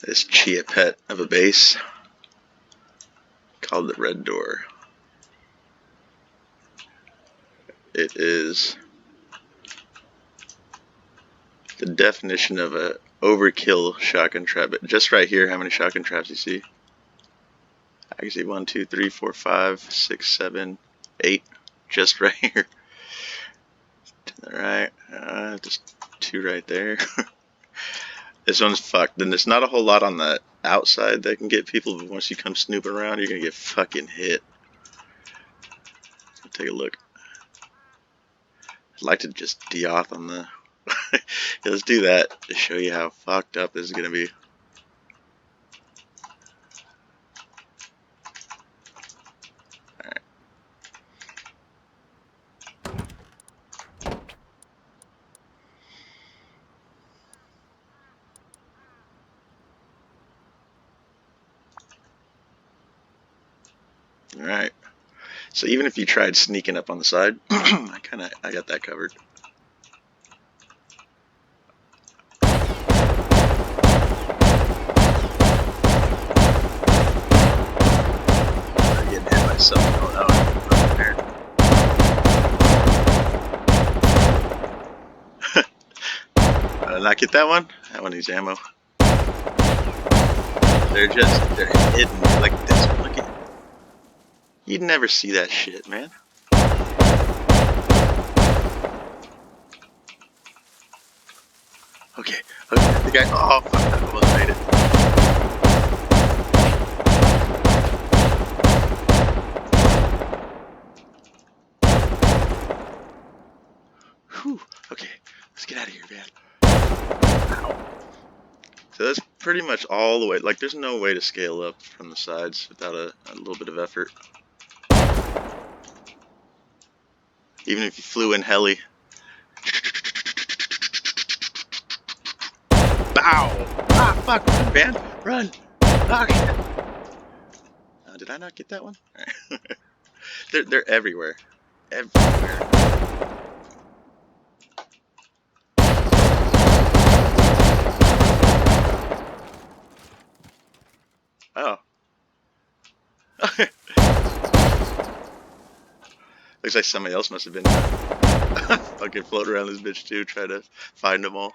this chia pet of a base called the Red Door. It is the definition of a overkill shotgun trap. But just right here, how many shotgun traps you see? I can see 1, 2, 3, 4, 5, 6, 7, 8. Just right here. To the right, just 2 right there. This one's fucked. Then there's not a whole lot on the outside that can get people, but once you come snooping around, you're gonna get fucking hit. Take a look. I'd like to just de-auth on the... Yeah, let's do that to show you how fucked up this is gonna be. Alright, so even if you tried sneaking up on the side, I got that covered. I'm getting hit by something going out there. Did I not get that one? That one needs ammo. They're hidden like this. Look at. You'd never see that shit, man. Okay, the guy. Oh, fuck, I almost made it. Whew, okay, let's get out of here, man. Ow. So that's pretty much all the way. Like, there's no way to scale up from the sides without a little bit of effort. Even if you flew in heli. Bow! Ah, fuck, run, man! Run! Ah, shit! Did I not get that one? They're everywhere. Everywhere. Oh. Looks like somebody else must have been fucking floating around this bitch too, trying to find them all.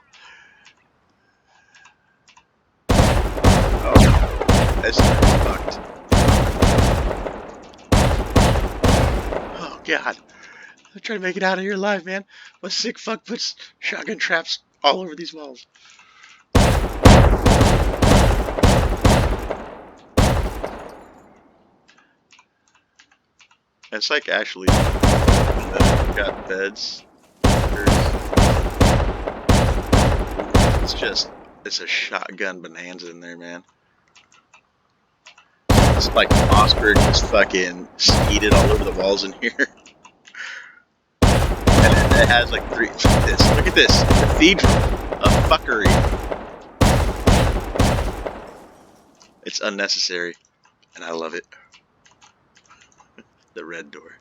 Oh, that's fucked. Oh god, I'm trying to make it out of here alive, man. What sick fuck puts shotgun traps all over these walls? It's like actually got beds. It's a shotgun bonanza in there, man. It's like Oscar just fucking skeeted all over the walls in here. And it has like 3. Look at this cathedral of fuckery. It's unnecessary, and I love it. The Red Door.